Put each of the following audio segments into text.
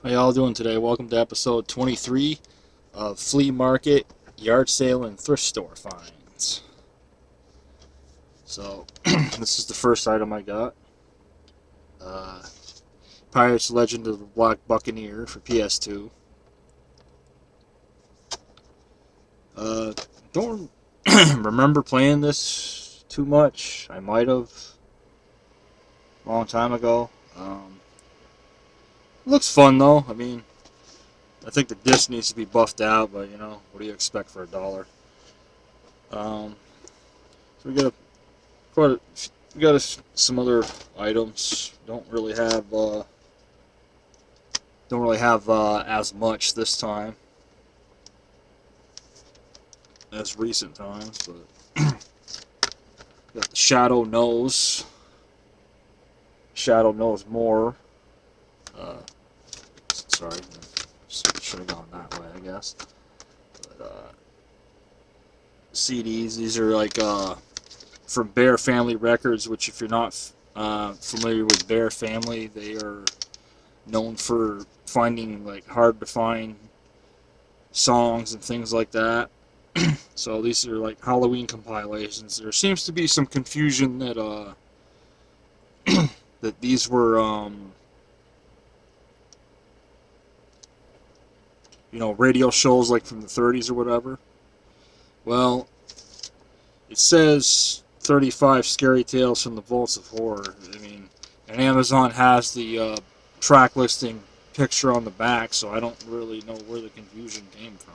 How y'all doing today? Welcome to episode 23 of Flea Market, Yard Sale, and Thrift Store Finds. So, this is the first item I got. Uh, Pirates Legend of the Black Buccaneer for PS2. Uh, don't remember playing this too much. I might have a long time ago. Looks fun though. I mean, I think the disc needs to be buffed out, but what do you expect for $1? Um, so quite a, we got some other items. Don't really have as much this time as recent times, but got the Shadow knows more. Uh, sorry, should have gone that way, I guess. But CDs. These are like from Bear Family Records, which if you're not familiar with Bear Family, they are known for finding like hard to find songs and things like that. So these are like Halloween compilations. There seems to be some confusion that that these were radio shows like from the 30s or whatever. Well, it says 35 scary tales from the vaults of horror. I mean, and Amazon has the track listing picture on the back, so I don't really know where the confusion came from.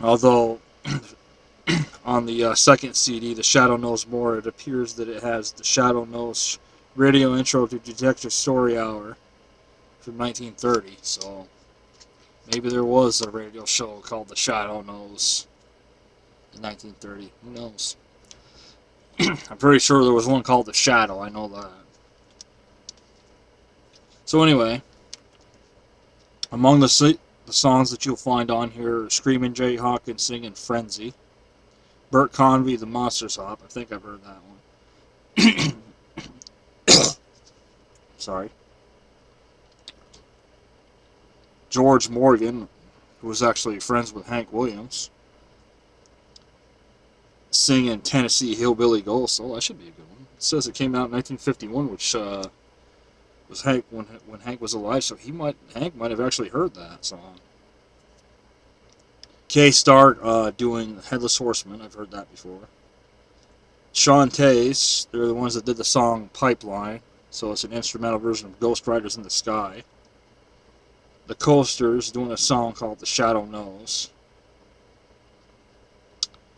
Although on the second CD, The Shadow Knows More, it appears that it has The Shadow Knows Radio Intro to Detective Story Hour from 1930. So maybe there was a radio show called The Shadow Knows in 1930. Who knows? I'm pretty sure there was one called The Shadow. I know that. So anyway, among the songs that you'll find on here are Screamin' Jay Hawkins singing Frenzy. Bert Convy, The Monsters Hop. I think I've heard that one. Sorry. George Morgan, who was actually friends with Hank Williams, singing Tennessee Hillbilly Ghost. Oh, that should be a good one. It says it came out in 1951, which was Hank when Hank was alive, so Hank might have actually heard that song. K-Star doing Headless Horseman. I've heard that before. Shantae's, they're the ones that did the song Pipeline, so it's an instrumental version of Ghost Riders in the Sky. The Coasters doing a song called The Shadow Knows.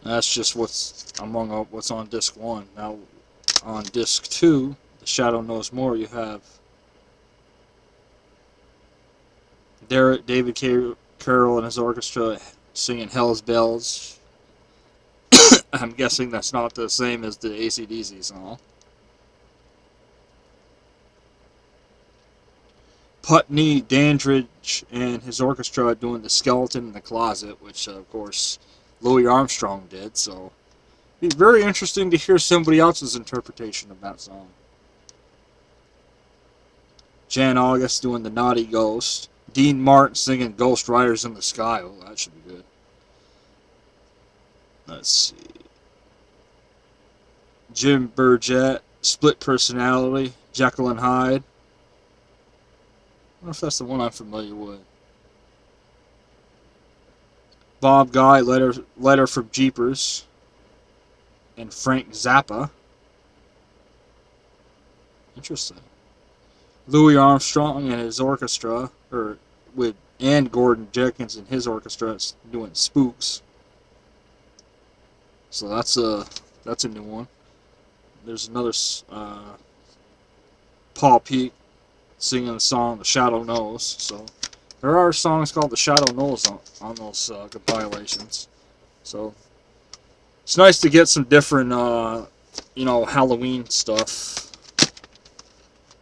That's just what's on disc 1. Now, on disc 2, The Shadow Knows More, you have David Carroll and his orchestra singing Hell's Bells. I'm guessing that's not the same as the AC/DC song. Putney Dandridge and his orchestra doing The Skeleton in the Closet, which, of course, Louis Armstrong did, so it'd be very interesting to hear somebody else's interpretation of that song. Jan August doing The Naughty Ghost. Dean Martin singing Ghost Riders in the Sky. Oh, that should be good. Let's see. Jim Burgett, Split Personality, Jekyll and Hyde. I wonder if that's the one I'm familiar with. Bob Guy, Letter from Jeepers, and Frank Zappa. Interesting. Louis Armstrong and his orchestra, and Gordon Jenkins and his orchestra doing Spooks. So that's a new one. There's another Paul Peak singing the song The Shadow Knows. So there are songs called The Shadow Knows on those compilations. So it's nice to get some different Halloween stuff.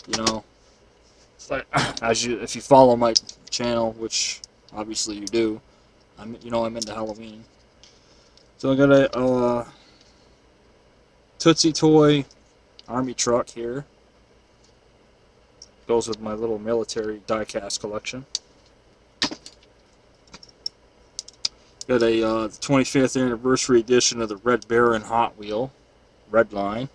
It's like, if you follow my channel, which obviously you do, I'm into Halloween. So I got a Tootsie Toy Army truck here. Goes with my little military die-cast collection. Got a 25th anniversary edition of the Red Baron Hot Wheel, Red Line.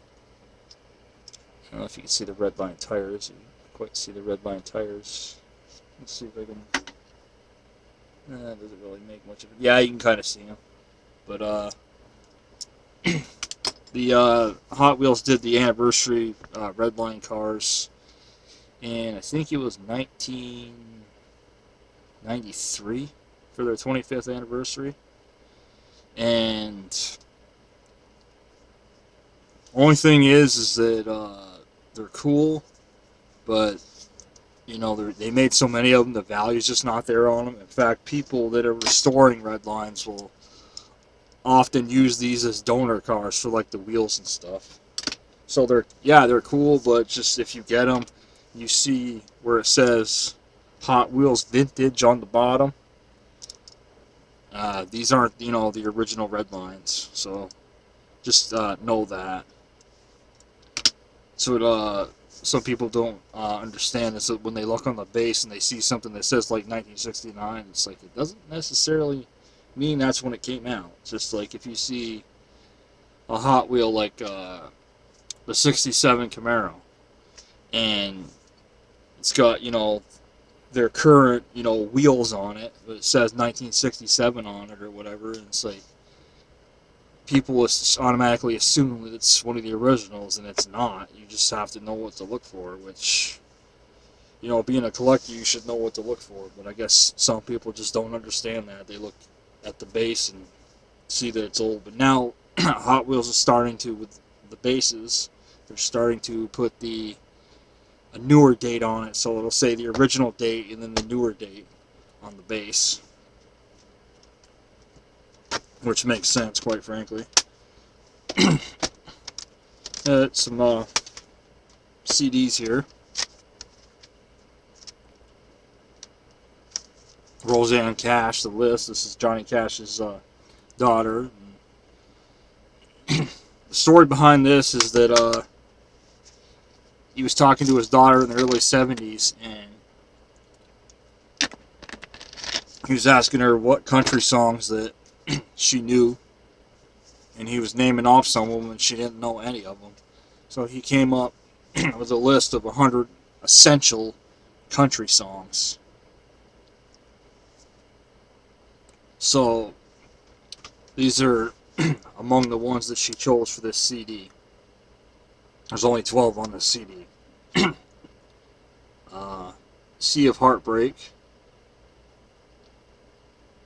I don't know if you can see the Red Line tires. You can't quite see the Red Line tires. Let's see if I can. Doesn't really make much of it. Yeah, you can kind of see them. But the Hot Wheels did the anniversary Red Line cars, and I think it was 1993 for their 25th anniversary. And only thing is that they're cool, but they made so many of them, the value's just not there on them. In fact, people that are restoring Red Lines will often use these as donor cars for like the wheels and stuff. So they're cool, but just if you get them, you see where it says Hot Wheels Vintage on the bottom. These aren't the original Red Lines, so just know that. So some people don't understand is that when they look on the base and they see something that says like 1969, it's like it doesn't necessarily mean that's when it came out. It's just like if you see a Hot Wheel like the '67 Camaro, and it's got their current wheels on it, but it says 1967 on it or whatever, and it's like people automatically assume that it's one of the originals, and it's not. You just have to know what to look for, which, being a collector, you should know what to look for. But I guess some people just don't understand that. They look at the base and see that it's old. But now Hot Wheels is starting to, with the bases, they're starting to put a newer date on it. So it'll say the original date and then the newer date on the base, which makes sense, quite frankly. Some CDs here. Roseanne Cash, The List. This is Johnny Cash's daughter. The story behind this is that he was talking to his daughter in the early 70s, and he was asking her what country songs that she knew, and he was naming off some of them, and she didn't know any of them. So he came up with a list of 100 essential country songs. So these are among the ones that she chose for this CD. There's only 12 on this CD. Sea of Heartbreak,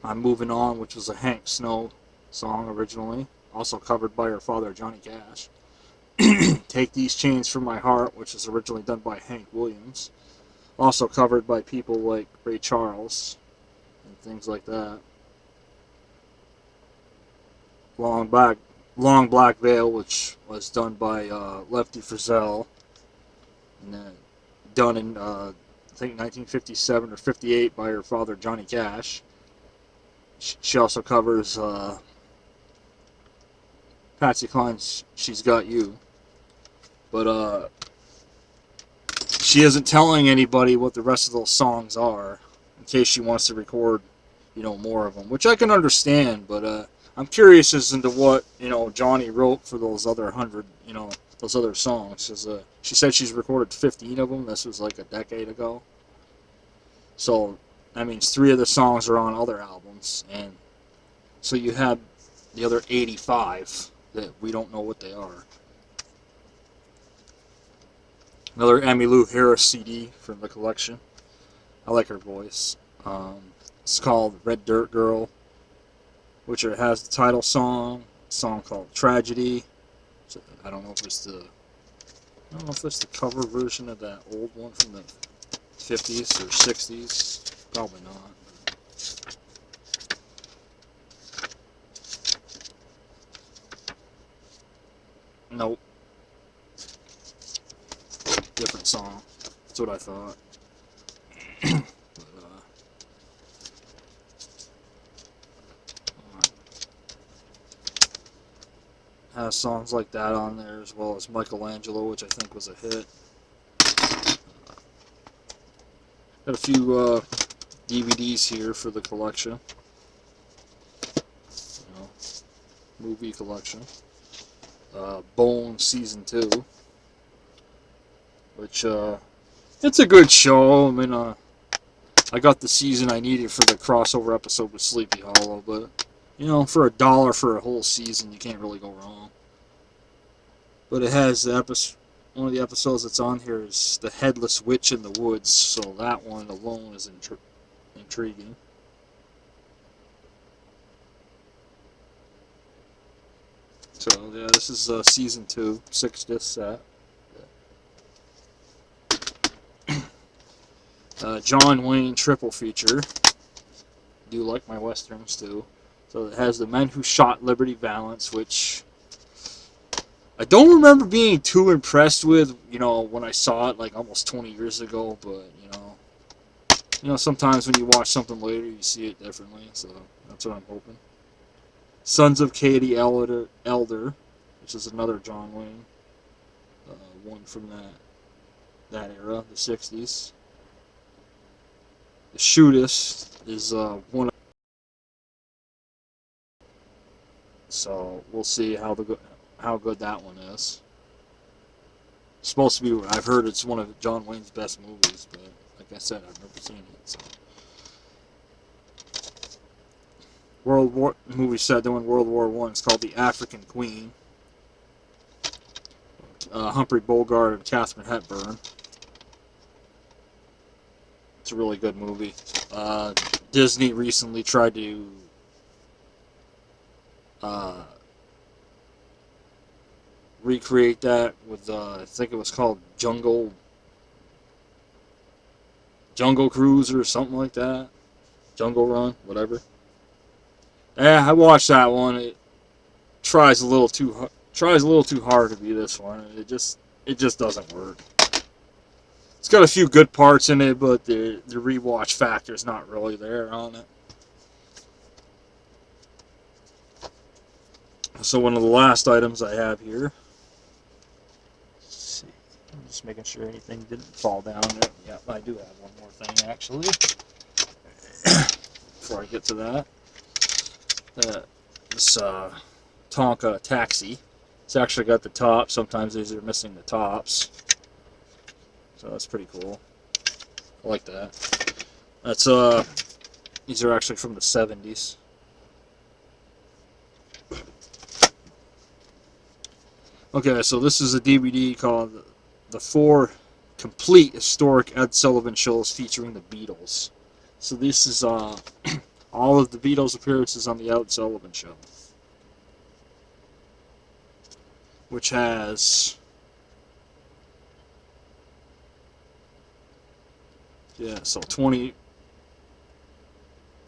I'm Moving On, which was a Hank Snow song originally, also covered by her father, Johnny Cash. Take These Chains From My Heart, which was originally done by Hank Williams, also covered by people like Ray Charles and things like that. Long Black Veil, which was done by Lefty Frizzell, and then done in I think 1957 or 58 by her father, Johnny Cash. She also covers Patsy Cline's She's Got You. But she isn't telling anybody what the rest of those songs are, in case she wants to record, more of them, which I can understand. But I'm curious as into what Johnny wrote for those other 100, those other songs. Cause she said she's recorded 15 of them. This was like a decade ago. So that means 3 of the songs are on other albums, and so you have the other 85 that we don't know what they are. Another Emmylou Harris CD from the collection. I like her voice. It's called Red Dirt Girl, which has the title song, a song called Tragedy. So I don't know if it's the cover version of that old one from the 50s or 60s. Probably not. Nope. Different song. That's what I thought. has songs like that on there, as well as Michelangelo, which I think was a hit. Got a few DVDs here for the collection. You know, movie collection. Bone Season 2, which it's a good show. I mean, I got the season I needed for the crossover episode with Sleepy Hollow, but you know, for $1 for a whole season, you can't really go wrong. But it has the episode. One of the episodes that's on here is the Headless Witch in the Woods, so that one alone is intriguing. So yeah, this is season 2, 6-disc set. John Wayne triple feature. Do like my westerns too. So it has The Men Who Shot Liberty Valance, which I don't remember being too impressed with, you know, when I saw it like almost 20 years ago, but you know, sometimes when you watch something later, you see it differently, so that's what I'm hoping. Sons of Katie Elder, which is another John Wayne, one from that era, the 60s. The Shootist is one of, so we'll see how good that one is. It's supposed to be. I've heard it's one of John Wayne's best movies, but like I said, I've never seen it. So. World War movie set during World War One. It's called The African Queen. Humphrey Bogart and Katharine Hepburn. It's a really good movie. Disney recently tried to recreate that with I think it was called Jungle Cruise or something like that. Jungle Run, whatever. Yeah, I watched that one. It tries a little too hard to be this one. It just doesn't work. It's got a few good parts in it, but the rewatch factor is not really there on it. So one of the last items I have here. Let's see. I'm just making sure anything didn't fall down there. Yeah, I do have one more thing actually. Before I get to that. This Tonka taxi. It's actually got the top. Sometimes these are missing the tops. So that's pretty cool. I like that. That's these are actually from the 70s. Okay, so this is a DVD called The 4 Complete Historic Ed Sullivan Shows featuring the Beatles. So this is all of the Beatles appearances on the Ed Sullivan Show, which has so 20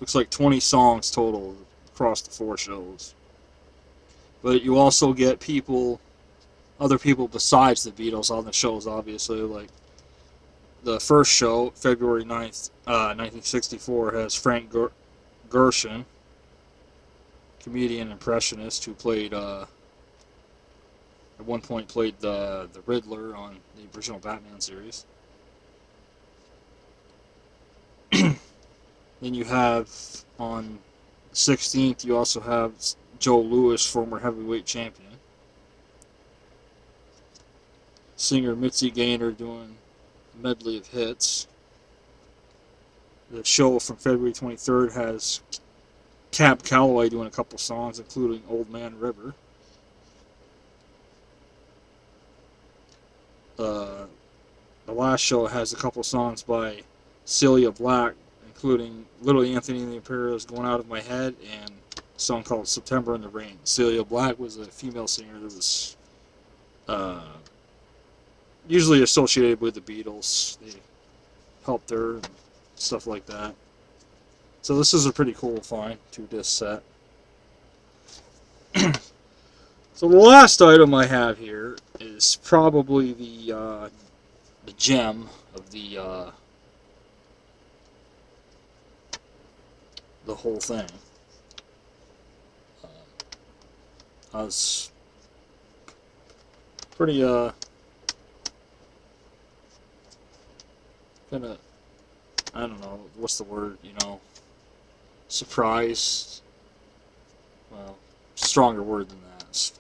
looks like 20 songs total across the 4 shows. But you also get other people besides the Beatles on the shows, obviously. Like the first show, February 9th, 1964, has Frank Gorshin, comedian impressionist who played at one point played the Riddler on the original Batman series. Then you have on the 16th, you also have Joe Louis, former heavyweight champion. Singer Mitzi Gaynor doing a medley of hits. The show from February 23rd has Cab Calloway doing a couple songs, including Old Man River. The last show has a couple songs by Celia Black, including Little Anthony and the Imperials, Going Out of My Head, and a song called September in the Rain. Celia Black was a female singer that was usually associated with the Beatles. They helped her and stuff like that. So this is a pretty cool find, 2-disc set. So the last item I have here is probably the gem of the whole thing. I was pretty kind of, I don't know what's the word, surprised. Well, stronger word than that. It's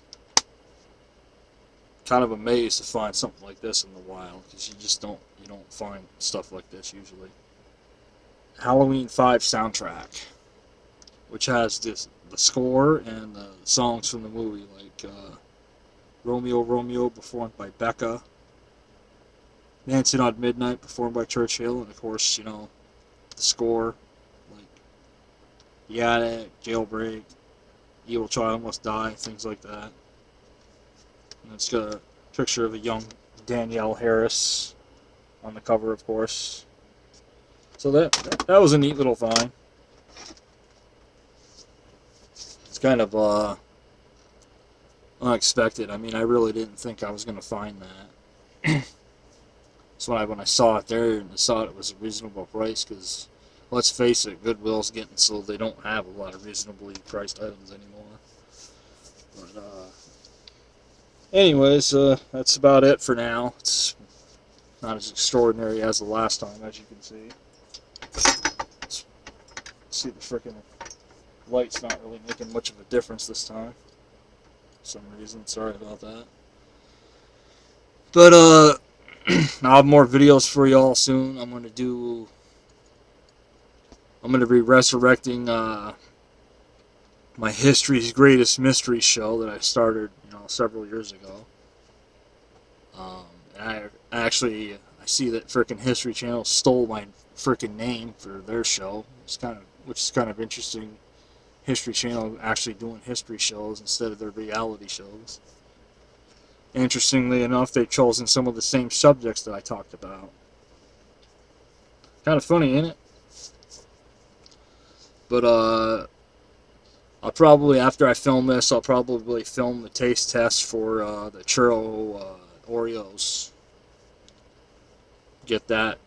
kind of amazed to find something like this in the wild, because you don't find stuff like this usually. Halloween 5 soundtrack, which has the score and the songs from the movie, like Romeo Romeo performed by Becca, Dancing on Midnight performed by Churchill, and of course, the score, like The Attic, Jailbreak, Evil Child Must Die, things like that. And it's got a picture of a young Danielle Harris on the cover, of course. So that was a neat little find. It's kind of unexpected. I mean, I really didn't think I was going to find that. So when I saw it there and I saw it was a reasonable price, because let's face it, Goodwill's getting so they don't have a lot of reasonably priced items anymore. But anyways, that's about it for now. It's not as extraordinary as the last time, as you can see. Let's see, the freaking light's not really making much of a difference this time. For some reason, sorry about that. But I'll have more videos for y'all soon. I'm gonna be resurrecting my History's Greatest Mystery show that I started, several years ago. And I see that frickin' History Channel stole my frickin' name for their show. Which is kind of interesting. History Channel actually doing history shows instead of their reality shows. Interestingly enough, they've chosen some of the same subjects that I talked about. Kind of funny, ain't it? But I'll probably, after I film this, I'll probably film the taste test for the churro Oreos. Get that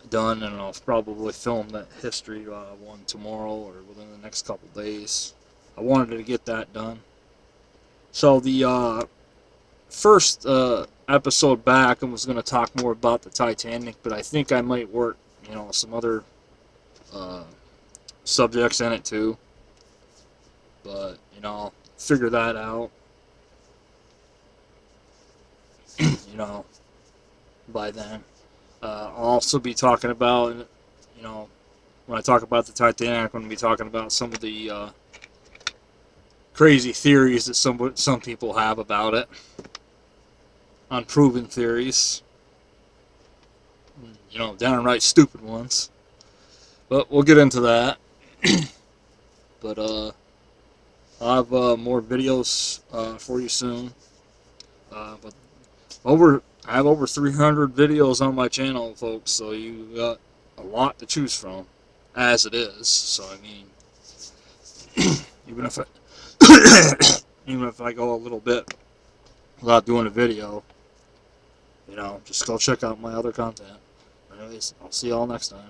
done, and I'll probably film that history one tomorrow or within the next couple days. I wanted to get that done. So the first episode back, I was going to talk more about the Titanic, but I think I might work, some other subjects in it too. But, I'll figure that out, by then. I'll also be talking about, when I talk about the Titanic, I'm going to be talking about some of the crazy theories that some people have about it. Unproven theories. Downright stupid ones. But we'll get into that. But I'll have more videos for you soon. But I have over 300 videos on my channel, folks, so you got a lot to choose from, as it is. So I mean, even if I go a little bit without doing a video, just go check out my other content. Anyways, I'll see y'all next time.